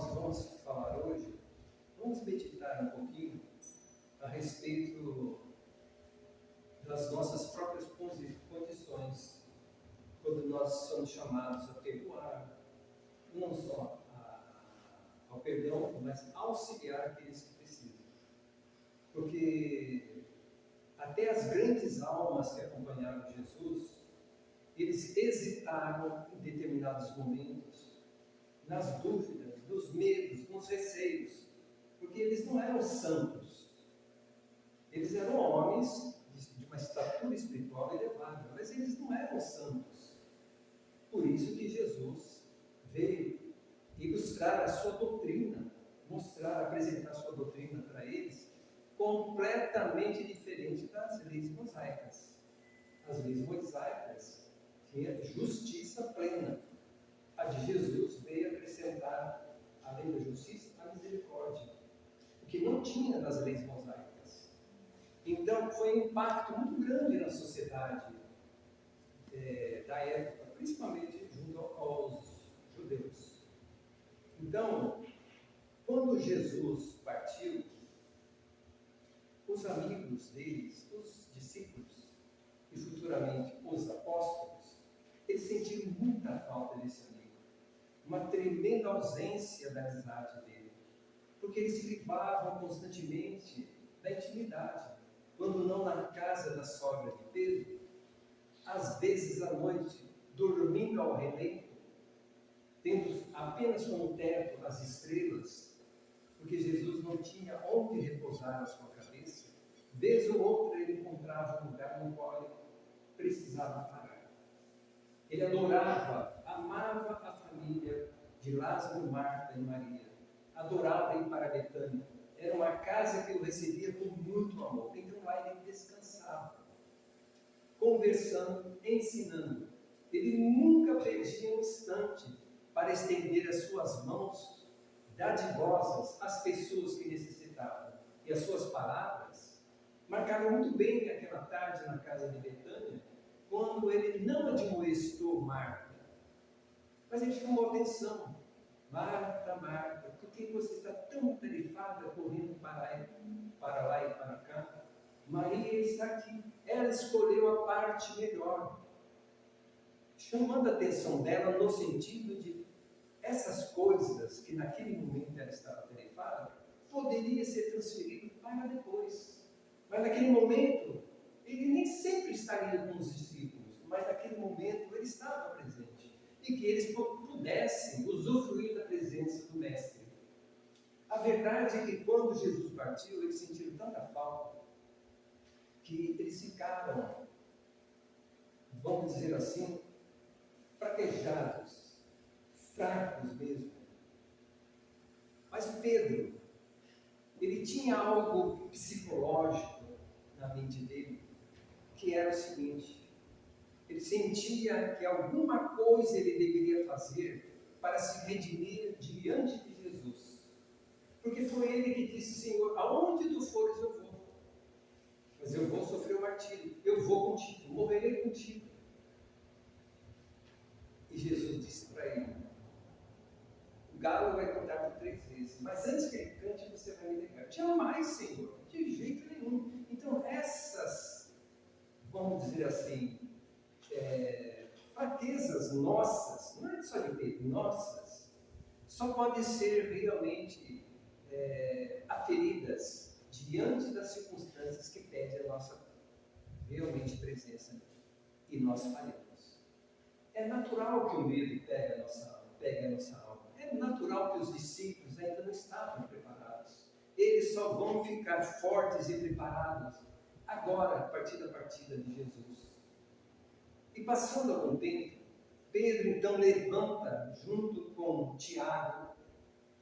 nós vamos falar hoje, vamos meditar um pouquinho a respeito das nossas próprias condições, quando nós somos chamados a perdoar, não só ao perdão, mas auxiliar aqueles que precisam. Porque até as grandes almas que acompanharam Jesus, eles hesitaram em determinados momentos, nas dúvidas, nos medos, nos receios, porque eles não eram santos. Eles eram homens de uma estatura espiritual elevada, mas eles não eram santos. Por isso que Jesus veio ilustrar a sua doutrina, mostrar, apresentar a sua doutrina para eles, completamente diferente das leis mosaicas. As leis mosaicas tinham justiça plena. A de Jesus veio acrescentar, além da justiça, a misericórdia, o que não tinha nas leis mosaicas. Então, foi um impacto muito grande na sociedade da época, principalmente junto aos judeus. Então, quando Jesus partiu, os amigos deles, os discípulos, e futuramente os apóstolos, eles sentiram muita falta desse amigo, uma tremenda ausência da amizade dele, porque eles se privavam constantemente da intimidade, quando não na casa da sogra de Pedro, às vezes à noite, dormindo ao relento, tendo apenas como teto as estrelas, porque Jesus não tinha onde repousar a sua cabeça. Vez ou outra ele encontrava um lugar no qual ele precisava parar. Ele adorava, amava a família de Lázaro, Marta e Maria. Adorava ir para Betânia. Era uma casa que o recebia com muito amor. Então lá ele descansava, conversando, ensinando. Ele nunca perdia um instante para estender as suas mãos dadivosas às pessoas que necessitavam. E as suas palavras marcaram muito bem aquela tarde na casa de Betânia, quando ele não admoestou Marta, mas ele chamou atenção. Marta, Marta, por que você está tão tarefada correndo para lá e para cá? Maria está aqui, ela escolheu a parte melhor, chamando a atenção dela no sentido de essas coisas que naquele momento ela estava tarefada, poderia ser transferido para depois. Mas naquele momento, ele nem sempre estaria com os discípulos, mas naquele momento ele estava presente. E que eles pudessem usufruir da presença do Mestre. A verdade é que quando Jesus partiu, eles sentiram tanta falta, que eles ficaram, vamos dizer assim, fraquejados, fracos mesmo. Mas Pedro, ele tinha algo psicológico na mente dele, que era o seguinte: ele sentia que alguma coisa ele deveria fazer para se redimir diante de Jesus. Porque foi ele que disse: Senhor, aonde tu fores eu vou, mas eu vou sofrer o martírio, eu vou contigo, morrerei contigo. E Jesus disse para ele: o galo vai cantar por 3 vezes, mas antes que ele cante, você vai me negar. Jamais, Senhor, de jeito nenhum. Então essas, vamos dizer assim, fraquezas nossas, não é só de Pedro, nossas, só podem ser realmente aferidas diante das circunstâncias que pedem a nossa realmente presença, e nós falhamos. É natural que o medo pegue a nossa alma. É natural que os discípulos ainda não estavam preparados. Eles só vão ficar fortes e preparados agora, a partir da partida de Jesus. E passando algum tempo, Pedro então levanta, junto com Tiago,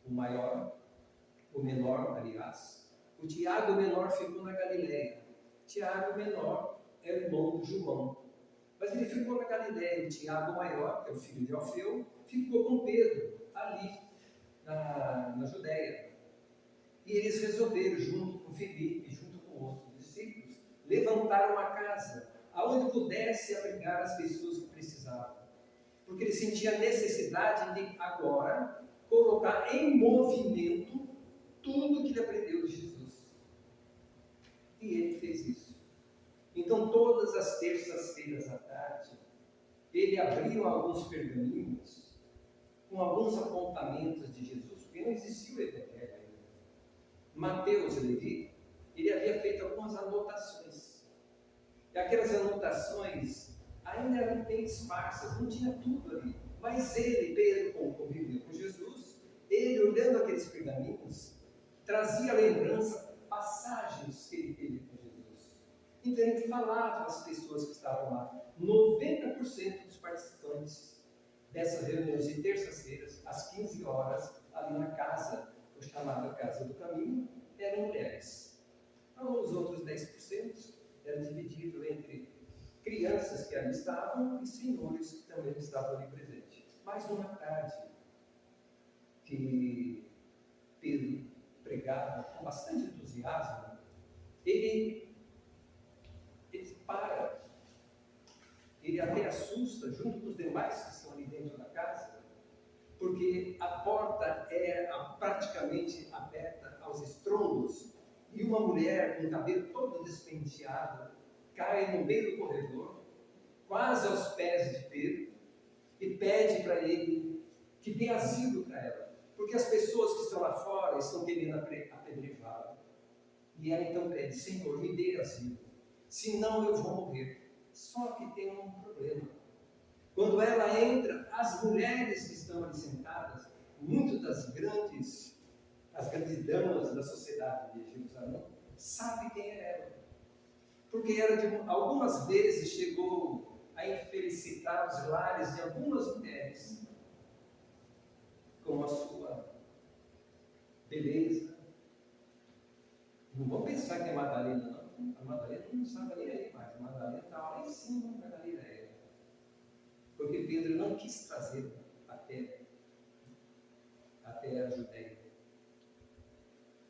o menor, aliás. O Tiago menor ficou na Galileia. Tiago menor é irmão de João. Mas ele ficou na Galileia. O Tiago maior, que é o filho de Alfeu, ficou com Pedro, ali, na Judéia. E eles resolveram, junto com Filipe, junto com outros discípulos, levantar uma casa, aonde pudesse abrigar as pessoas que precisavam. Porque ele sentia a necessidade de, agora, colocar em movimento tudo que ele aprendeu de Jesus. E ele fez isso. Então, todas as terças-feiras à tarde, ele abriu alguns pergaminhos com alguns apontamentos de Jesus, porque não existia o Evangelho ainda. Mateus e Levi, ele havia feito algumas anotações. E aquelas anotações ainda eram bem esparsas, não tinha tudo ali. Mas ele, Pedro, como conviveu com Jesus, ele, olhando aqueles pergaminhos, trazia à lembrança passagens que ele teve com Jesus. Então ele falava às pessoas que estavam lá. 90% dos participantes dessas reuniões de terças-feiras, às 15 horas, ali na casa, chamada Casa do Caminho, eram mulheres. Então, os outros 10% eram divididos entre crianças que ali estavam e senhores que também estavam ali presentes. Mas uma tarde que Pedro pregava com bastante entusiasmo, ele para, ele até assusta junto com os demais que estão ali dentro da casa, porque a porta é praticamente aberta aos estrondos e uma mulher com o cabelo todo despenteado cai no meio do corredor, quase aos pés de Pedro, e pede para ele que dê asilo para ela, porque as pessoas que estão lá fora estão querendo apedrejá-la. E ela então pede: Senhor, me dê asilo, senão eu vou morrer. Só que tem um problema. Quando ela entra, as mulheres que estão ali sentadas, muitas das grandes damas da sociedade de Jerusalém, sabem quem é ela. Porque ela, algumas vezes, chegou a infelicitar os lares de algumas mulheres, com a sua beleza. Não vou pensar que é Madalena, não. A Madalena não estava nem aí mais. A Madalena estava lá em cima da Galileia. Porque Pedro não quis trazer até a Judéia.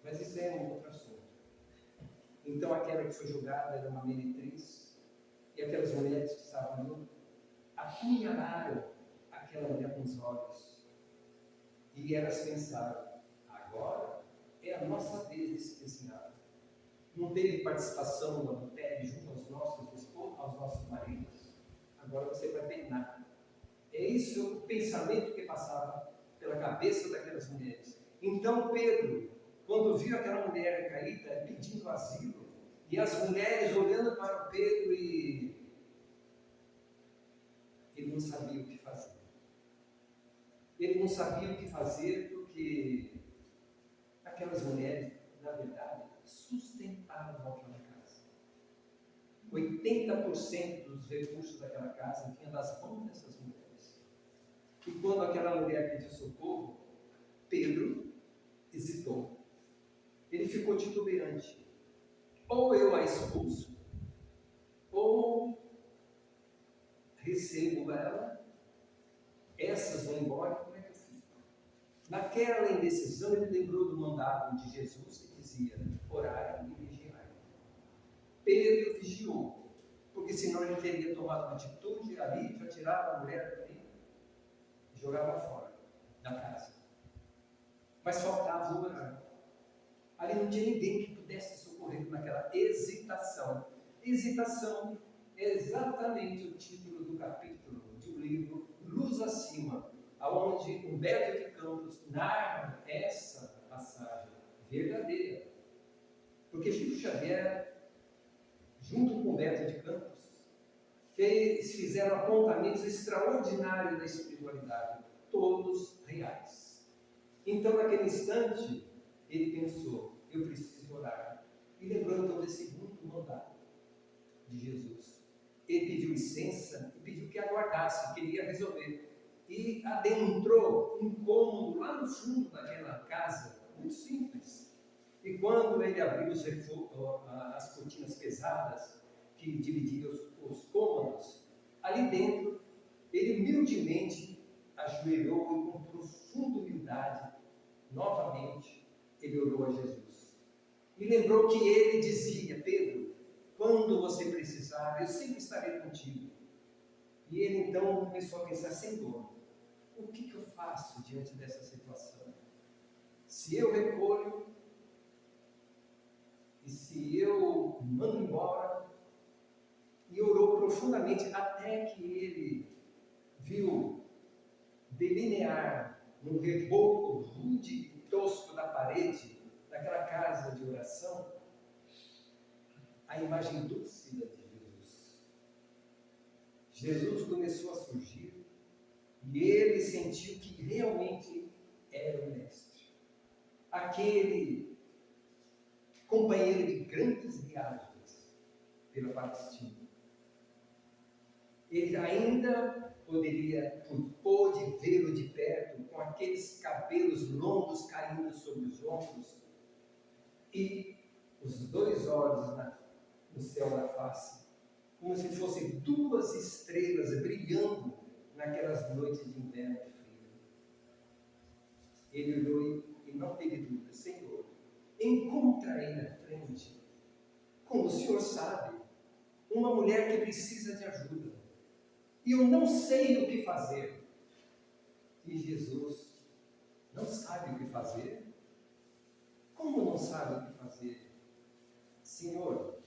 Mas isso é um outro assunto. Então aquela que foi julgada era uma meretriz, e aquelas mulheres que estavam ali apunhalaram aquela mulher com os olhos. E elas pensaram: agora é a nossa vez de se desenhar. Não teve participação no adultério junto aos nossos esposos, aos nossos maridos. Agora você vai penar. É isso o pensamento que passava pela cabeça daquelas mulheres. Então Pedro, quando viu aquela mulher caída pedindo asilo, e as mulheres olhando para o Pedro, e ele não sabia o que fazer. Ele não sabia o que fazer porque aquelas mulheres, na verdade, sustentavam aquela casa. 80% dos recursos daquela casa vinha das mãos dessas mulheres. E quando aquela mulher pediu socorro, Pedro hesitou. Ele ficou titubeante. Ou eu a expulso, ou recebo ela, essas vão embora, como é que eu fico? Naquela indecisão, ele lembrou do mandado de Jesus que dizia: orai e vigiai. Pedro vigiou, porque senão ele teria tomado uma atitude ali, já tirava a mulher dali e jogava fora da casa. Mas faltava orar. Ali não tinha ninguém que pudesse socorrer naquela hesitação. Hesitação é exatamente o título do capítulo de um livro Luz Acima, aonde Humberto de Campos narra essa passagem verdadeira. Porque Chico Xavier, junto com Humberto de Campos, fizeram apontamentos extraordinários da espiritualidade, todos reais. Então, naquele instante, ele pensou: eu preciso orar. E lembrou então desse segundo mandato de Jesus. Ele pediu licença e pediu que aguardasse, queria resolver. E adentrou um cômodo lá no fundo daquela casa, muito simples. E quando ele abriu as cortinas pesadas que dividiam os cômodos, ali dentro, ele humildemente ajoelhou e com profunda humildade, novamente, ele orou a Jesus. E lembrou que ele dizia: Pedro, quando você precisar, eu sempre estarei contigo. E ele então começou a pensar: Senhor, o que eu faço diante dessa situação? Se eu recolho, e se eu mando embora, e orou profundamente até que ele viu delinear no reboco rude e tosco da parede daquela casa de oração a imagem lúcida de Jesus. Jesus começou a surgir e ele sentiu que realmente era o Mestre. Aquele companheiro de grandes viagens pela Palestina. Ele ainda pôde vê-lo de perto, com aqueles cabelos longos caindo sobre os ombros e os dois olhos no céu da face, como se fossem duas estrelas brilhando naquelas noites de inverno frio. Ele olhou e não teve dúvida: Senhor, encontra aí na frente, como o Senhor sabe, uma mulher que precisa de ajuda. E eu não sei o que fazer. E Jesus não sabe o que fazer? Como não sabe o que fazer? Senhor,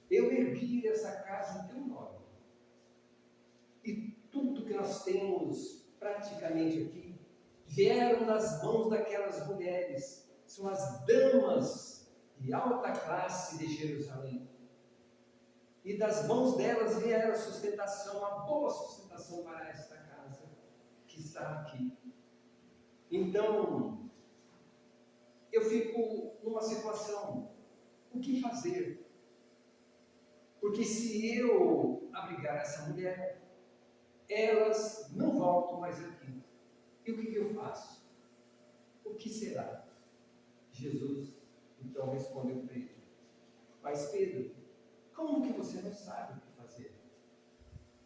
eu ergui essa casa em teu nome. E tudo que nós temos praticamente aqui vieram nas mãos daquelas mulheres. São as damas de alta classe de Jerusalém. E das mãos delas vieram a sustentação, a boa sustentação para esta casa que está aqui. Então, eu fico numa situação: o que fazer? Porque se eu abrigar essa mulher, elas não voltam mais aqui. E o que eu faço? O que será? Jesus então respondeu para ele: mas Pedro, como que você não sabe o que fazer?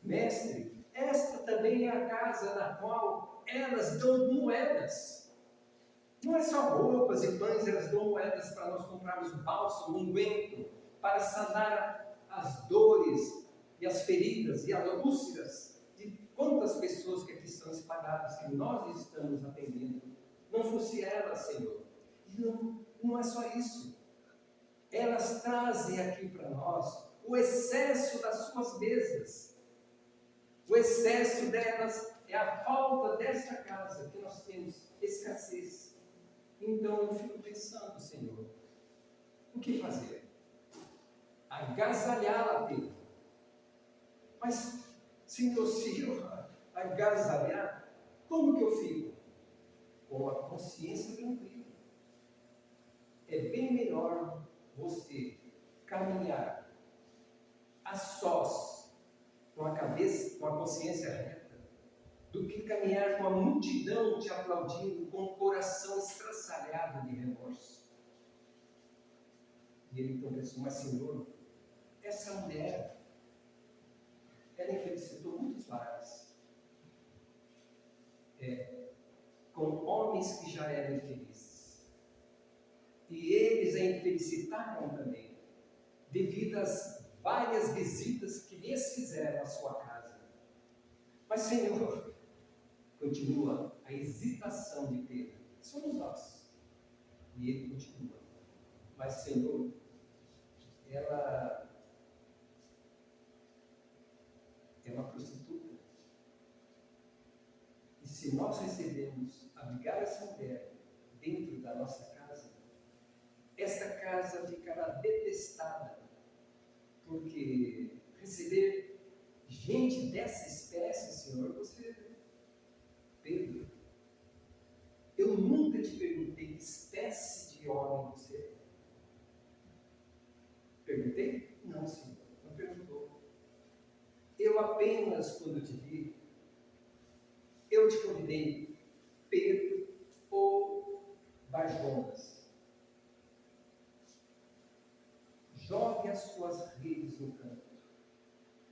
Mestre, esta também é a casa na qual elas dão moedas. Não é só roupas e pães, elas dão moedas para nós comprarmos bálsamo, unguento, para sanar as dores e as feridas e as úlceras de quantas pessoas que aqui estão espalhadas, que nós estamos atendendo. Não fosse elas, Senhor. E não é só isso. Elas trazem aqui para nós o excesso das suas mesas. O excesso delas é a falta desta casa que nós temos escassez. Então eu fico pensando, Senhor, o que fazer? Agasalhá-la, Pedro. Mas, Senhor, se eu agasalhar, como que eu fico? Com a consciência tranquila. É bem melhor você caminhar a sós, com a cabeça, com a consciência reta, do que caminhar com a multidão te aplaudindo, com o coração estraçalhado de remorso. E ele então pensou: mas Senhor, essa mulher, ela infelicitou muitos lares, com homens que já eram infelizes. E eles a infelicitaram também, devido às várias visitas que lhes fizeram à sua casa. Mas Senhor, continua a hesitação de Pedro. Somos nós. E ele continua: mas Senhor, ela é uma prostituta. E se nós recebemos abrigar essa mulher dentro da nossa casa, essa casa ficará detestada, porque receber gente dessa espécie, Senhor, Pedro, eu nunca te perguntei que espécie de homem você é. Perguntei? Não, Senhor, não perguntou. Eu apenas, quando te vi, eu te convidei, Pedro ou Barjonas. Jogue as suas redes no campo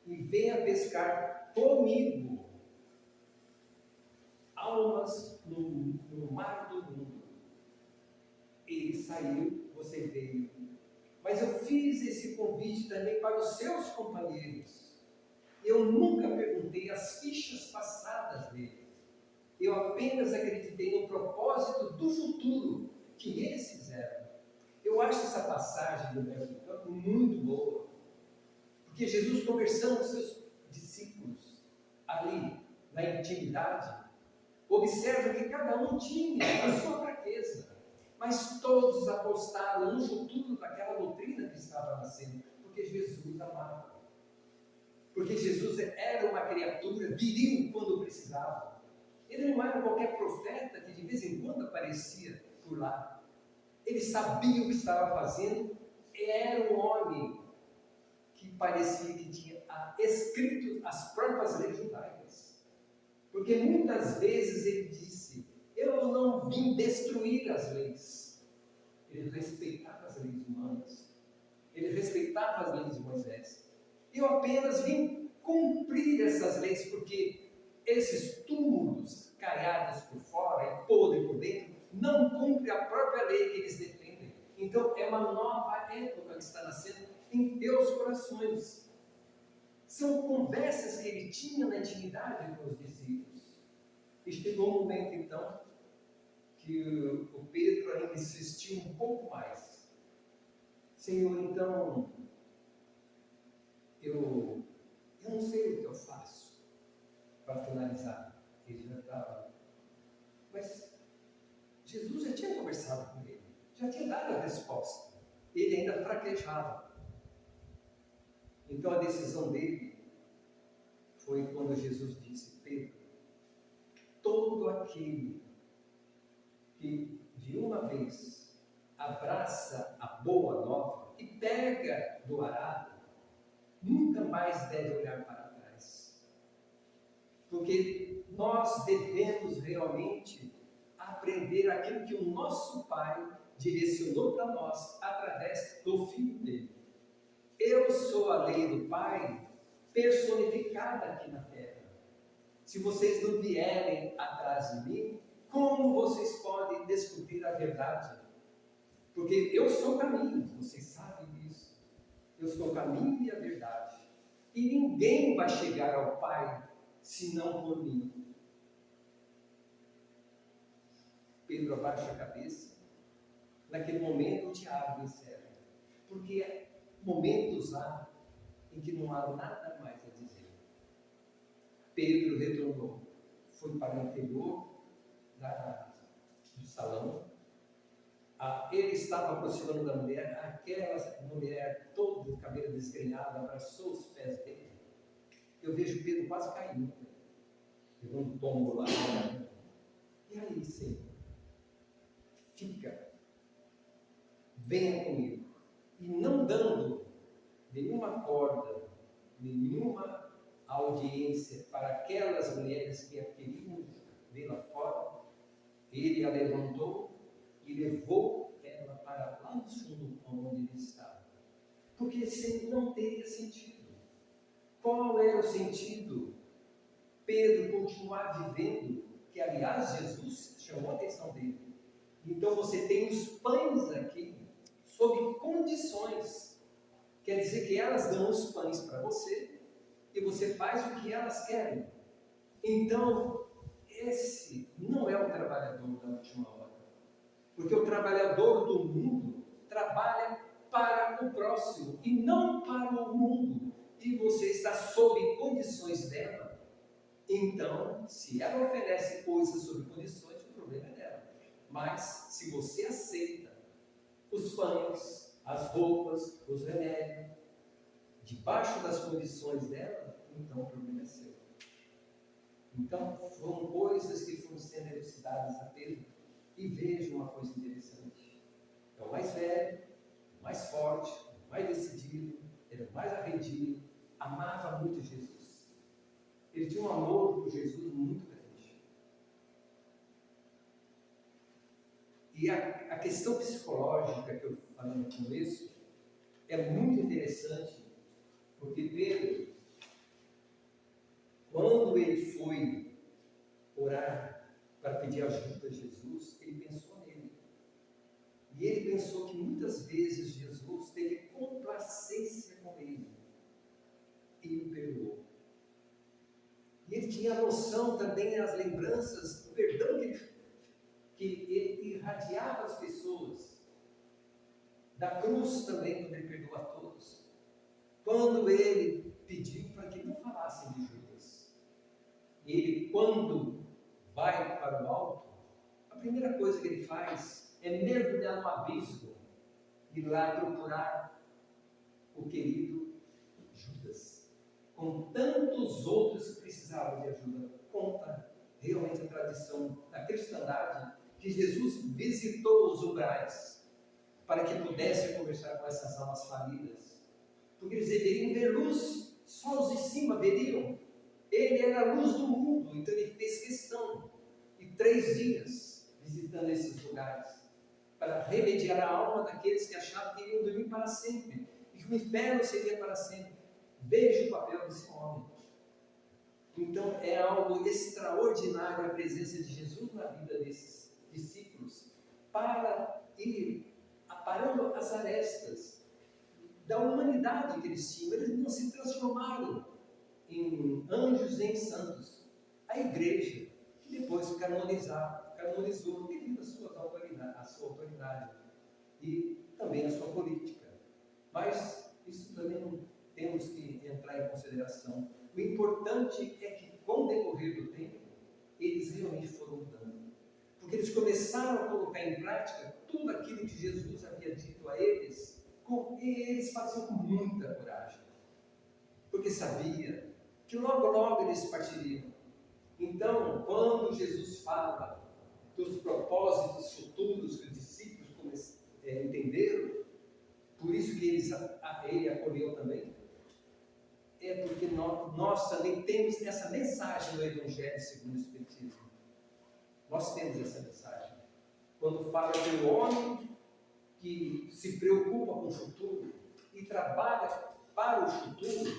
e venha pescar comigo almas no mar do mundo. Ele saiu, você veio. Mas eu fiz esse convite também para os seus companheiros. Eu nunca perguntei as fichas passadas dele. eu apenas acreditei no propósito do futuro que eles fizeram. Eu acho essa passagem do verso do campo muito boa, porque Jesus conversando com seus discípulos ali, na intimidade, observa que cada um tinha a sua fraqueza, mas todos apostaram no futuro daquela doutrina que estava nascendo, porque Jesus amava. Porque Jesus era uma criatura viril quando precisava. Ele não era qualquer profeta que de vez em quando aparecia por lá. Ele sabia o que estava fazendo, era um homem que parecia que tinha escrito as próprias leis judaicas. Porque muitas vezes ele disse: eu não vim destruir as leis. Ele respeitava as leis humanas. Ele respeitava as leis de Moisés. Eu apenas vim cumprir essas leis, porque esses túmulos caiados por fora e podres por dentro não cumprem a própria lei que eles defendem. Então é uma nova época que está nascendo em teus corações. São conversas que ele tinha na intimidade com os discípulos. E chegou um momento então que o Pedro ainda insistiu um pouco mais. Senhor, então eu não sei o que eu faço para finalizar. Ele já estava. Mas Jesus já tinha conversado com ele, já tinha dado a resposta. Ele ainda fraquejava. Então a decisão dele foi quando Jesus disse: Pedro, todo aquele que de uma vez abraça a boa nova e pega do arado, nunca mais deve olhar para trás. Porque nós devemos realmente aprender aquilo que o nosso Pai direcionou para nós através do Filho dele. Eu sou a lei do Pai personificada aqui na terra. Se vocês não vierem atrás de mim, como vocês podem descobrir a verdade? Porque eu sou o caminho, vocês sabem disso. Eu sou o caminho e a verdade. E ninguém vai chegar ao Pai senão por mim. Pedro abaixa a cabeça. Naquele momento o diabo encerra. Porque momentos há em que não há nada mais a dizer. Pedro retornou. Foi para o interior do salão. Ele estava aproximando da mulher. Aquela mulher, toda de cabelo desgrenhado, abraçou os pés dele. Eu vejo Pedro quase caindo. Pegou um tombo lá. E aí, Senhor? Fica. Venha comigo. E não dando nenhuma corda, nenhuma audiência para aquelas mulheres que a queriam ver lá fora, ele a levantou e levou ela para lá no fundo onde ele estava. Porque não teria sentido. Qual era o sentido? Pedro continuar vivendo, que aliás Jesus chamou a atenção dele. Então você tem os pães aqui, sob condições. Quer dizer que elas dão os pães para você e você faz o que elas querem. Então, esse não é o trabalhador da última hora. Porque o trabalhador do mundo trabalha para o próximo e não para o mundo. E você está sob condições dela. Então, se ela oferece coisas sob condições, o problema é dela. Mas, se você aceita os pães, as roupas, os remédios, debaixo das condições dela, então o problema é seu. Então, foram coisas que foram sendo elucidadas a Pedro. E veja uma coisa interessante. É o mais velho, o mais forte, o mais decidido, era o mais arredio, amava muito Jesus. Ele tinha um amor por Jesus muito grande. E a questão psicológica que eu falei no começo é muito interessante, porque Pedro, quando ele foi orar para pedir ajuda a Jesus, ele pensou nele. E ele pensou que muitas vezes Jesus teve complacência com ele e o perdoou. E ele ele tinha a noção também, as lembranças do perdão que ele irradiava as pessoas. Da cruz também, quando ele perdoa a todos. Quando ele pediu para que não falassem de Judas. Ele, quando vai para o alto, a primeira coisa que ele faz é mergulhar no abismo e lá procurar o querido Judas. Com tantos outros que precisavam de ajuda. Conta realmente a tradição da cristandade que Jesus visitou os umbrais para que pudesse conversar com essas almas falidas. Porque eles deveriam ver luz, só os de cima veriam. Ele era a luz do mundo, então ele fez questão de 3 dias visitando esses lugares para remediar a alma daqueles que achavam que iriam dormir para sempre e que o inferno seria para sempre. Veja o papel desse homem. Então é algo extraordinário a presença de Jesus na vida desses discípulos para ir aparando as arestas da humanidade que eles tinham. Eles não se transformaram em anjos e em santos. A igreja, que depois canonizou devido à sua autoridade e também à sua política. Mas isso também não temos que entrar em consideração. O importante é que, com o decorrer do tempo, eles realmente foram mudando. Porque eles começaram a colocar em prática tudo aquilo que Jesus havia dito a eles, e eles faziam com muita coragem. Porque sabia que logo, logo eles partiriam. Então, quando Jesus fala dos propósitos futuros que os discípulos entenderam, por isso que ele acolheu também, é porque nós também temos essa mensagem do Evangelho segundo o Espiritismo. Nós temos essa mensagem. Quando fala que o homem que se preocupa com o futuro e trabalha para o futuro,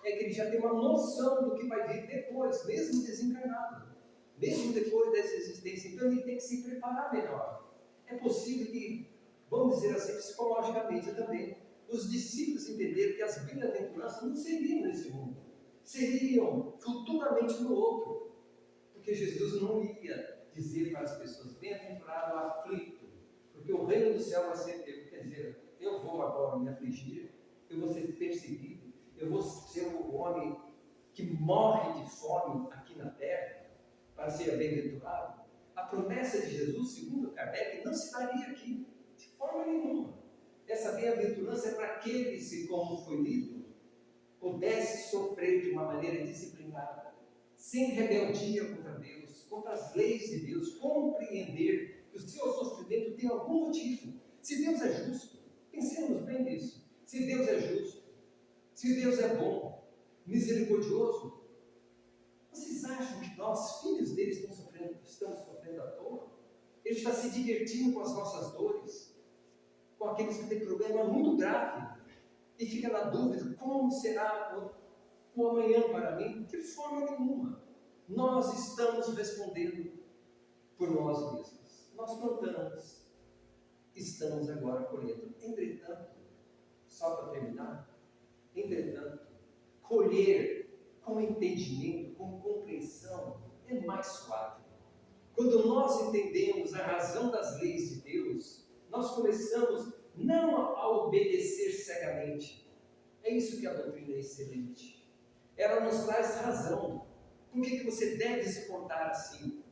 é que ele já tem uma noção do que vai vir depois, mesmo desencarnado, mesmo depois dessa existência. Então ele tem que se preparar melhor. É possível que, vamos dizer assim, psicologicamente também, os discípulos entenderam que as bem-aventuranças não seriam nesse mundo, seriam futuramente no outro, porque Jesus não ia dizer para as pessoas: bem-aventurado o aflito, porque o reino do céu vai ser teu. Quer dizer, eu vou agora me afligir, eu vou ser perseguido, eu vou ser o homem que morre de fome aqui na terra para ser bem-aventurado. A promessa de Jesus, segundo Kardec, não se daria aqui, de forma nenhuma. Essa bem-aventurança é para aqueles que, como foi lido, pudesse sofrer de uma maneira disciplinada, sem rebeldia contra Deus, contra as leis de Deus, compreender que o seu sofrimento tem algum motivo. Se Deus é justo, pensemos bem nisso. Se Deus é justo, se Deus é bom, misericordioso, vocês acham que nós, filhos dele, estamos sofrendo à toa? Ele está se divertindo com as nossas dores, com aqueles que têm problema muito grave, e fica na dúvida: como será o amanhã para mim? De forma nenhuma. Nós estamos respondendo por nós mesmos. Nós plantamos, estamos agora colhendo. Entretanto, só para terminar, colher com entendimento, com compreensão, é mais suave. Quando nós entendemos a razão das leis de Deus, nós começamos não a obedecer cegamente. É isso que a doutrina é excelente. Ela nos traz razão. Por que você deve se portar assim?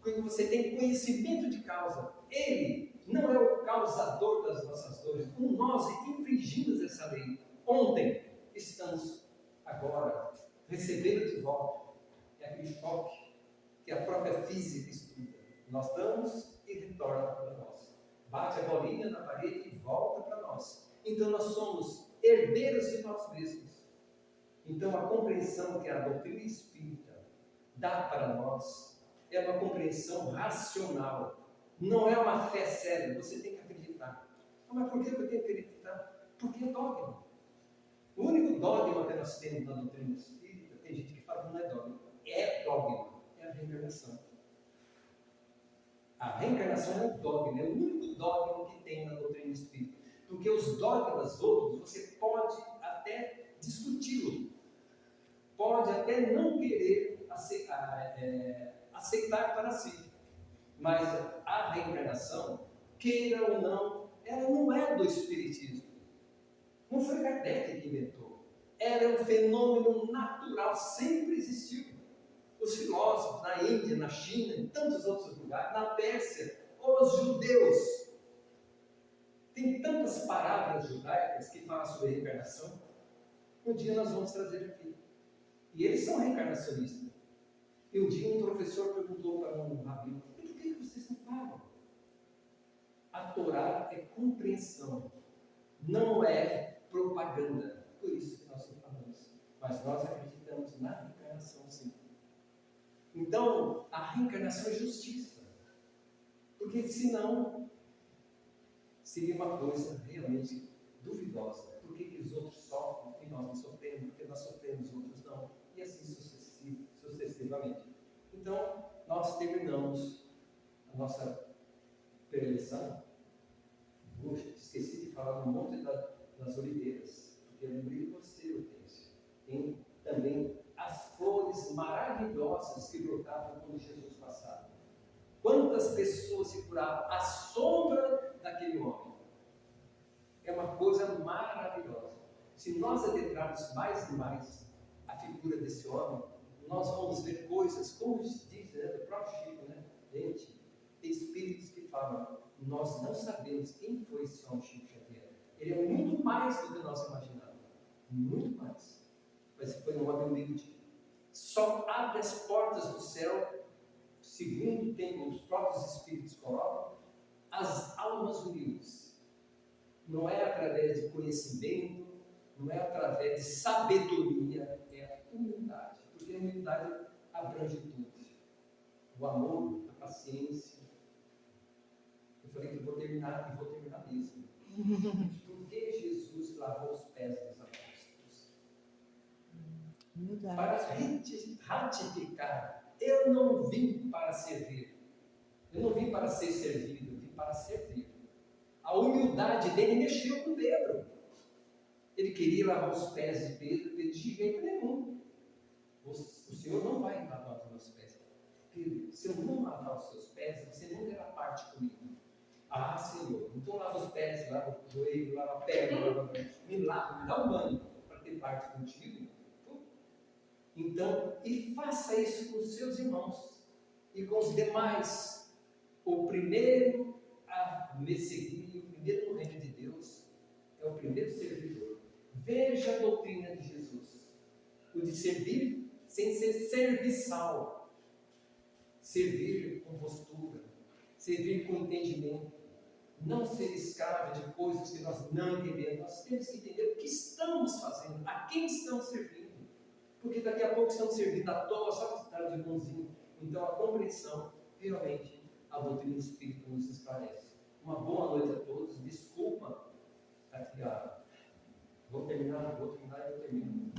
Porque você tem conhecimento de causa. Ele não é o causador das nossas dores. Como nós infringimos essa lei ontem, estamos agora recebendo de volta. É aquele choque que a própria física estuda. Nós damos e retorna para nós. Bate a bolinha na parede e volta para nós. Então nós somos herdeiros de nós mesmos. Então a compreensão que a doutrina espírita dá para nós é uma compreensão racional. Não é uma fé cega. Você tem que acreditar. Mas por que eu tenho que acreditar? Porque é dogma. O único dogma que nós temos na doutrina espírita, tem gente que fala que não é dogma. É dogma. É a reencarnação. A reencarnação é um dogma. É o único dogma que tem na doutrina espírita. Porque os dogmas outros, você pode até discuti-lo. Pode até não querer aceitar para si. Mas a reencarnação, queira ou não, ela não é do Espiritismo. Não foi Kardec que inventou. Era um fenômeno natural, sempre existiu. Os filósofos na Índia, na China, em tantos outros lugares, na Pérsia, os judeus. Tem tantas parábolas judaicas que falam sobre reencarnação. Um dia nós vamos trazer aqui. E eles são reencarnacionistas. E um dia um professor perguntou para um rabino: por que vocês não falam? A Torá é compreensão, não é propaganda. Por isso que nós não falamos. Mas nós acreditamos na reencarnação, sim. Então, a reencarnação é justiça. Porque senão seria uma coisa realmente duvidosa. Por que os outros sofrem e nós não sofremos? Porque nós sofremos, os outros não. E assim sucessivamente. Então, nós terminamos a nossa preleção. Puxa, esqueci de falar do Monte das Oliveiras, porque eu lembrei de você, Hortência. Tem também as flores maravilhosas que brotavam quando Jesus passava. Quantas pessoas se curavam à sombra daquele homem? É uma coisa maravilhosa. Se nós adentrarmos mais e mais a figura desse homem, nós vamos ver coisas, como diz, né, o próprio Chico, né? Gente, tem espíritos que falam: nós não sabemos quem foi esse homem Chico Xavier. Ele é muito mais do que nós imaginamos. Muito mais. Mas foi um homem humilde. Só abre as portas do céu, segundo tem os próprios espíritos colocam, as almas humildes. Não é através de conhecimento, não é através de sabedoria, é a humildade. Porque a humildade abrange tudo. O amor, a paciência. Eu falei que vou terminar mesmo. Por que Jesus lavou os pés dos apóstolos? Humildade. Para ratificar. Eu não vim para servir. Eu não vim para ser servido, eu vim para servir. A humildade dele mexeu com Pedro. Ele queria lavar os pés de Pedro, de jeito nenhum. O Senhor não vai lavar os meus pés. Pedro, se eu não lavar os seus pés, você não terá parte comigo. Ah, Senhor, então lava os pés, lava o joelho, lava a perna, me dá um banho para ter parte contigo. Então, e faça isso com os seus irmãos e com os demais. O primeiro a me seguir, o primeiro no reino de Deus, é o primeiro servidor. Veja a doutrina de Jesus. O de servir sem ser serviçal. Servir com postura. Servir com entendimento. Não ser escravo de coisas que nós não entendemos. Nós temos que entender o que estamos fazendo, a quem estamos servindo. Porque daqui a pouco estamos servindo à toa, só que está de mãozinho. Então a compreensão, realmente, a doutrina espírita nos esclarece. Uma boa noite a todos. Desculpa, aqui, vou terminar e eu termino.